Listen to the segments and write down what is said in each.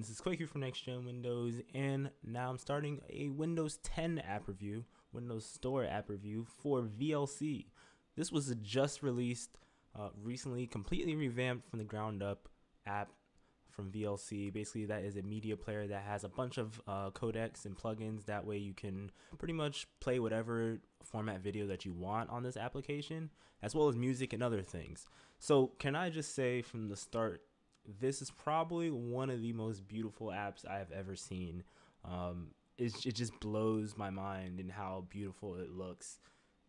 everyone, this is Quake here from Next Gen Windows, and now I'm starting a Windows 10 app review, Windows Store app review for VLC. This was a just released, recently completely revamped from the ground up app from VLC. Basically, that is a media player that has a bunch of codecs and plugins. That way you can pretty much play whatever format video that you want on this application, as well as music and other things. So can I just say from the start, this is probably one of the most beautiful apps I have ever seen. It just blows my mind in how beautiful it looks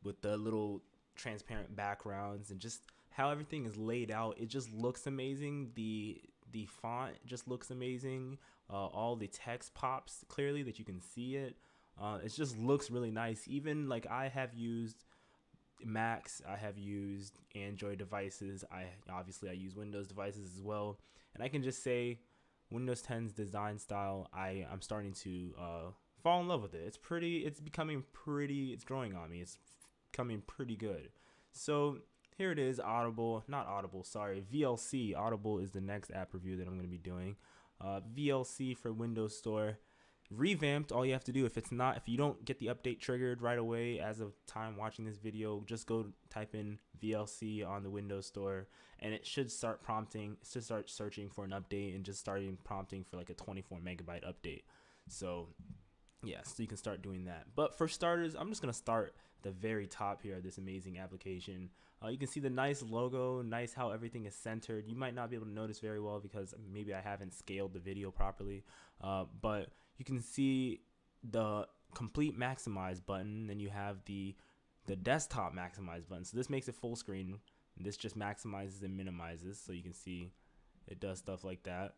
with the little transparent backgrounds and just how everything is laid out. It just looks amazing. The font just looks amazing. All the text pops clearly that you can see it. It just looks really nice. Even like I have used Macs, I have used Android devices, I use Windows devices as well, and I can just say Windows 10's design style, I'm starting to fall in love with it. It's becoming pretty, it's growing on me. It's becoming pretty good. So here it is. VLC. Audible is the next app review that I'm going to be doing. VLC for Windows Store revamped. All you have to do, if you don't get the update triggered right away as of time watching this video, just go type in VLC on the Windows Store and it should start searching for an update and just starting prompting for like a 24 megabyte update. So yeah, so you can start doing that. But for starters, I'm just gonna start at the very top here of this amazing application. You can see the nice logo, nice how everything is centered. You might not be able to notice very well because maybe I haven't scaled the video properly, but you can see the complete maximize button. Then you have the desktop maximize button. So this makes it full screen. This just maximizes and minimizes. So you can see it does stuff like that.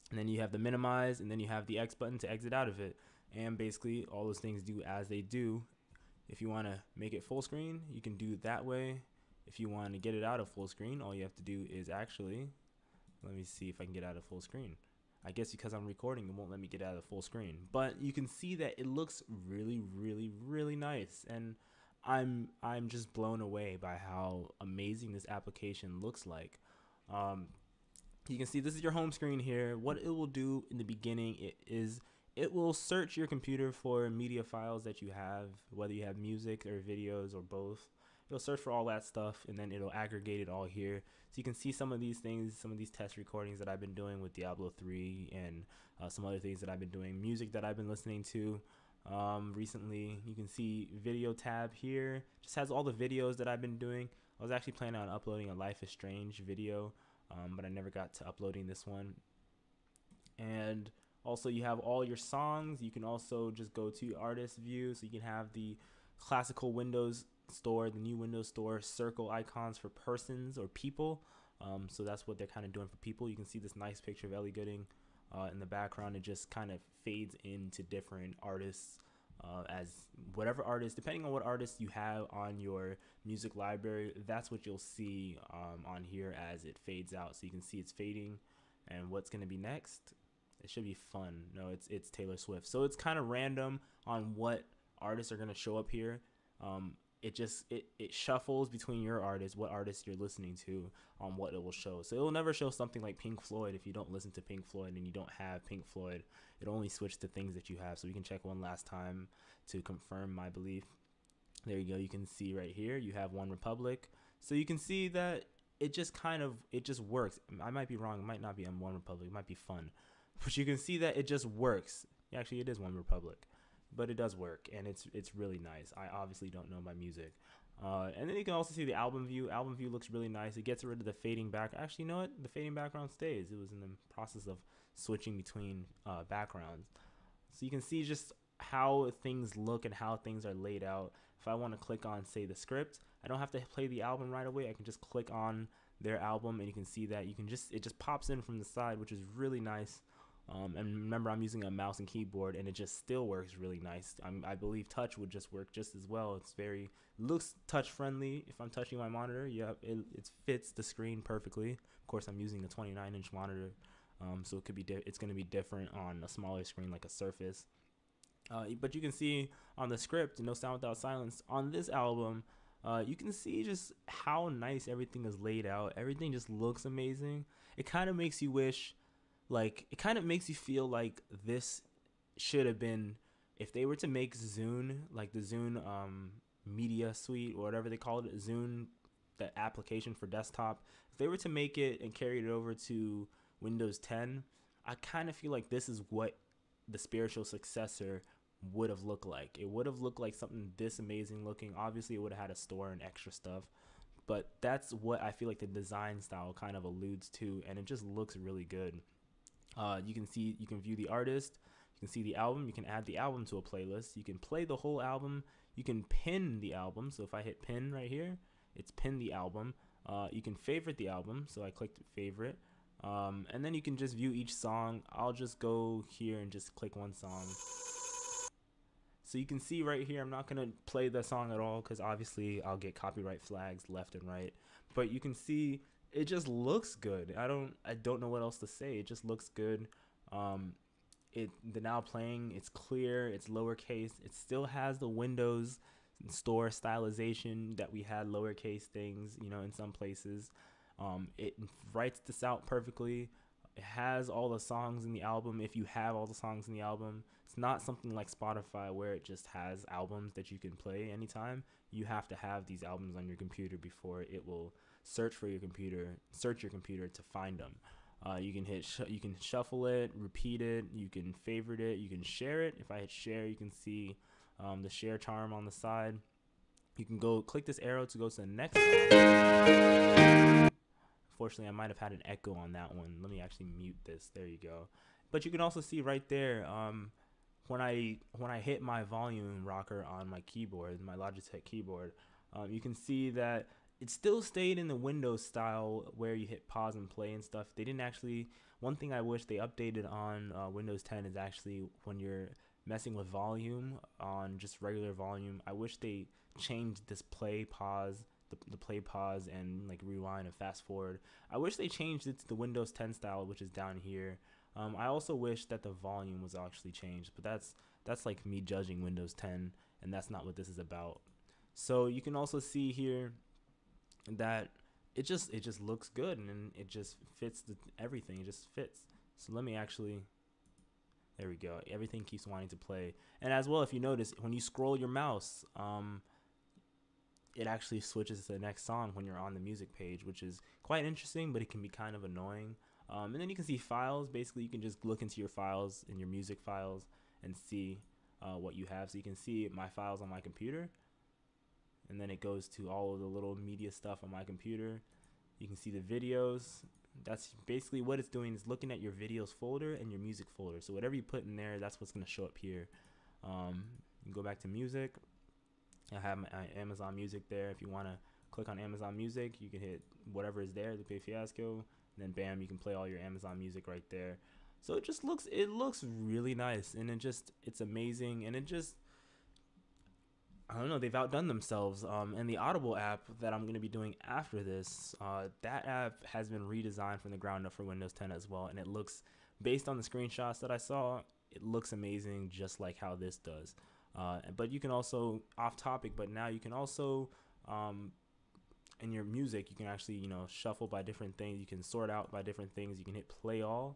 And then you have the minimize, and then you have the X button to exit out of it. And basically all those things do as they do. If you want to make it full screen, you can do it that way. If you want to get it out of full screen, all you have to do is actually, let me see if I can get out of full screen. I guess because I'm recording, it won't let me get out of full screen. But you can see that it looks really, really, really nice. And I'm just blown away by how amazing this application looks like. You can see this is your home screen here. What it will do in the beginning it will search your computer for media files that you have, whether you have music or videos or both. It'll search for all that stuff, and then it'll aggregate it all here. So you can see some of these things, some of these test recordings that I've been doing with Diablo 3 and some other things that I've been doing, music that I've been listening to recently. You can see video tab here. Just has all the videos that I've been doing. I was actually planning on uploading a Life is Strange video, but I never got to uploading this one. And also you have all your songs. You can also just go to artist view, so you can have the classical Windows Store, the new Windows Store circle icons for persons or people. So that's what they're kind of doing for people. You can see this nice picture of Ellie Goulding in the background. It just kind of fades into different artists as whatever artist, depending on what artist you have on your music library, that's what you'll see on here as it fades out. So you can see it's fading, and what's going to be next. It should be fun. No, it's Taylor Swift. So it's kind of random on what artists are going to show up here. It shuffles between your artists, what artists you're listening to, on what it will show. So it will never show something like Pink Floyd if you don't listen to Pink Floyd and you don't have Pink Floyd. It'll only switch to things that you have. So we can check one last time to confirm my belief. There you go. You can see right here you have One Republic. So you can see that it just works. I might be wrong. It might not be on One Republic. It might be Fun. But you can see that it just works. Actually, it is One Republic, but it does work, and it's really nice. I obviously don't know my music. And then you can also see the album view. Album view looks really nice. It gets rid of the fading back. Actually, you know what? The fading background stays. It was in the process of switching between backgrounds. So you can see just how things look and how things are laid out. If I want to click on, say, the script, I don't have to play the album right away. I can just click on their album, and you can see that it just pops in from the side, which is really nice. And remember, I'm using a mouse and keyboard, and it just still works really nice. I believe touch would just work just as well. Looks touch friendly. If I'm touching my monitor, yeah, it fits the screen perfectly. Of course, I'm using a 29-inch monitor, so it's going to be different on a smaller screen like a Surface. But you can see on the script, No Sound Without Silence, on this album, you can see just how nice everything is laid out. Everything just looks amazing. It kind of makes you wish Like, it kind of makes you feel like this should have been, if they were to make Zune, like the Zune media suite or whatever they called it, Zune, the application for desktop, if they were to make it and carry it over to Windows 10, I kind of feel like this is what the spiritual successor would have looked like. It would have looked like something this amazing looking. Obviously, it would have had a store and extra stuff, but that's what I feel like the design style kind of alludes to, and it just looks really good. You can see, you can view the artist, you can see the album, you can add the album to a playlist, you can play the whole album, you can pin the album. So if I hit pin right here, it's pin the album. You can favorite the album, so I clicked favorite. And then you can just view each song. I'll just go here and just click one song. So you can see right here, I'm not going to play the song at all because obviously I'll get copyright flags left and right. But you can see it just looks good. I don't know what else to say. It just looks good. The now playing, it's clear, it's lowercase. It still has the Windows Store stylization that we had lowercase things, you know, in some places. It writes this out perfectly. It has all the songs in the album if you have all the songs in the album. It's not something like Spotify where it just has albums that you can play anytime. You have to have these albums on your computer before it will search your computer to find them. You can you can shuffle it, repeat it, you can favorite it, you can share it. If I hit share, you can see the share charm on the side. You can go click this arrow to go to the next song. Unfortunately, I might have had an echo on that one. Let me actually mute this. There you go. But you can also see right there, when I hit my volume rocker on my keyboard, my Logitech keyboard, you can see that it still stayed in the Windows style where you hit pause and play and stuff. They didn't actually, one thing I wish they updated on Windows 10 is actually when you're messing with volume on just regular volume, I wish they changed this play pause, the play pause and like rewind and fast forward. I wish they changed it to the Windows 10 style, which is down here. I also wish that the volume was actually changed, but that's like me judging Windows 10, and that's not what this is about. So you can also see here that it just looks good, and it just fits everything. It just fits. So let me actually, there we go. Everything keeps wanting to play. And as well, if you notice, when you scroll your mouse, it actually switches to the next song when you're on the music page, which is quite interesting, but it can be kind of annoying. And then you can see files. Basically, you can just look into your files and your music files and see what you have. So you can see my files on my computer, and then it goes to all of the little media stuff on my computer. You can see the videos. That's basically what it's doing, is looking at your videos folder and your music folder. So whatever you put in there, that's what's going to show up here. You can go back to music. I have my Amazon Music there. If you want to click on Amazon Music, you can hit whatever is there, Lupe Fiasco, and then bam, you can play all your Amazon Music right there. So it looks really nice, and it's amazing, and I don't know, they've outdone themselves. And the Audible app that I'm going to be doing after this, that app has been redesigned from the ground up for Windows 10 as well, and it looks, based on the screenshots that I saw, it looks amazing, just like how this does. But you can also, off topic, but now you can also, in your music, you can actually, you know, shuffle by different things. You can sort out by different things. You can hit play all.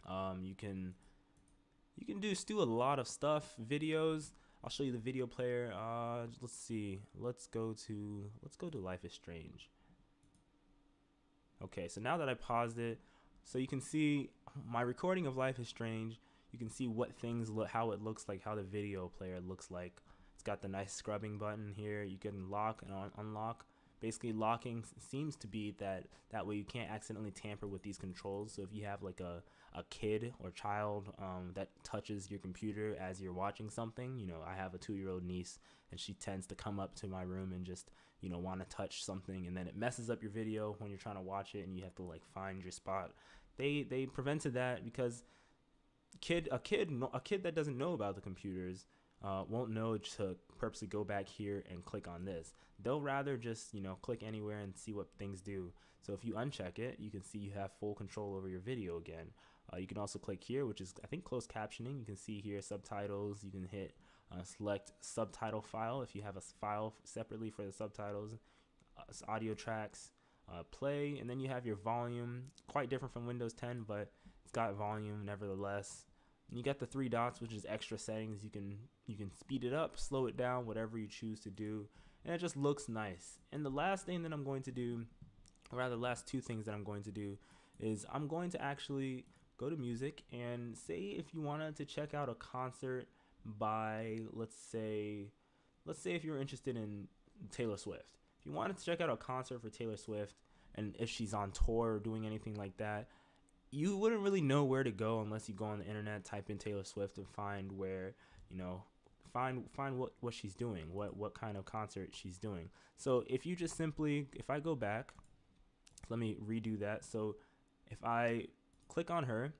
You can do a lot of stuff. Videos. I'll show you the video player. Let's see. Let's go to Life is Strange. Okay, so now that I paused it, so you can see my recording of Life is Strange. You can see what things look, how it looks like, how the video player looks like. It's got the nice scrubbing button here. You can lock and unlock. Basically, locking seems to be that way you can't accidentally tamper with these controls. So if you have like a kid or child that touches your computer as you're watching something, you know, I have a 2-year-old niece, and she tends to come up to my room and just, you know, want to touch something, and then it messes up your video when you're trying to watch it, and you have to like find your spot. They prevented that because a kid that doesn't know about the computers won't know to purposely go back here and click on this. They'll rather just, you know, click anywhere and see what things do. So if you uncheck it, you can see you have full control over your video again. You can also click here, which is, I think, closed captioning. You can see here subtitles. You can hit select subtitle file if you have a file separately for the subtitles, audio tracks, play, and then you have your volume. Quite different from Windows 10, but It's got volume nevertheless. And you got the three dots, which is extra settings. You can speed it up, slow it down, whatever you choose to do, and it just looks nice. And the last thing that I'm going to do, or rather last two things that I'm going to do, is I'm going to actually go to music and say if you wanted to check out a concert by, let's say if you're interested in Taylor Swift. If you wanted to check out a concert for Taylor Swift, and if she's on tour or doing anything like that, you wouldn't really know where to go unless you go on the internet, type in Taylor Swift, and find where, find what she's doing, what kind of concert she's doing. So if you just simply, if I go back, let me redo that. So if I click on her,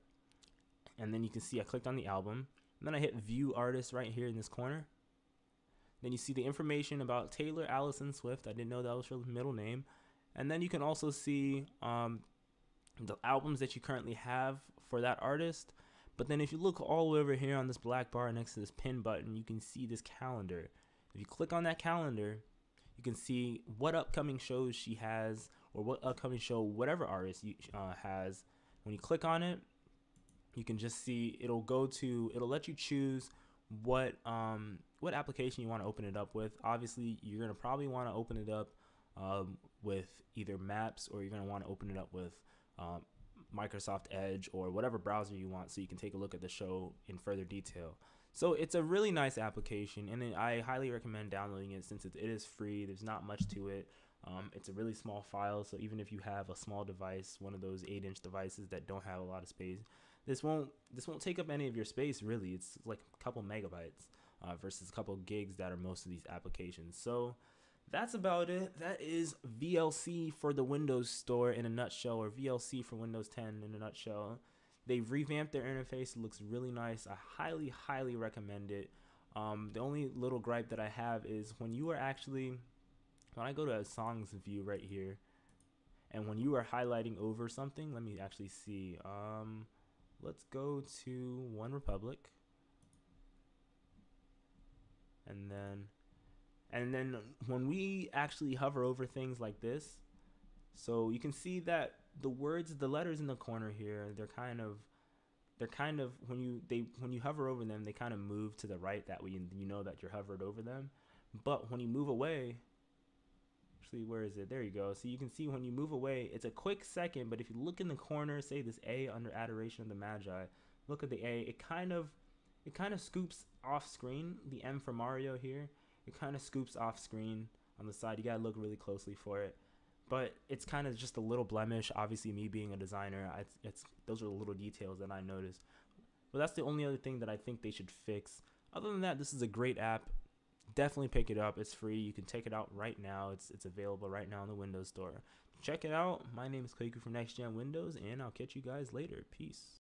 and then you can see I clicked on the album, and then I hit view artist right here in this corner. Then you see the information about Taylor Allison Swift. I didn't know that was her middle name. And then you can also see the albums that you currently have for that artist. But then if you look all the way over here on this black bar next to this pin button, you can see this calendar. If you click on that calendar, you can see what upcoming shows she has, or what upcoming show whatever artist has. When you click on it, you can just see it'll let you choose what application you want to open it up with. Obviously, you're going to probably want to open it up with either Maps, or you're going to want to open it up with Microsoft Edge or whatever browser you want, so you can take a look at the show in further detail. So it's a really nice application, and I highly recommend downloading it since it is free. There's not much to it. It's a really small file, so even if you have a small device, one of those 8-inch devices that don't have a lot of space, this won't take up any of your space really. It's like a couple megabytes versus a couple gigs that are most of these applications. So that's about it. That is VLC for the Windows Store in a nutshell, or VLC for Windows 10 in a nutshell. They've revamped their interface. It looks really nice. I highly recommend it. The only little gripe that I have is when I go to a songs view right here, and when you are highlighting over something, let me actually see. Let's go to One Republic, and then when we actually hover over things like this, so you can see that the letters in the corner here, they're kind of when you hover over them, they kind of move to the right. That way you know that you're hovered over them. But when you move away, actually, where is it? There you go. So you can see when you move away, it's a quick second, but if you look in the corner, say this A under Adoration of the Magi, look at the A, it kind of scoops off screen. The M for Mario here, it kind of scoops off screen on the side. You gotta look really closely for it, but it's kind of just a little blemish. Obviously, me being a designer, those are the little details that I noticed. But that's the only other thing that I think they should fix. Other than that, this is a great app. Definitely pick it up. It's free. You can take it out right now. It's available right now in the Windows Store. Check it out. My name is Kwaku from Next Gen Windows, and I'll catch you guys later. Peace.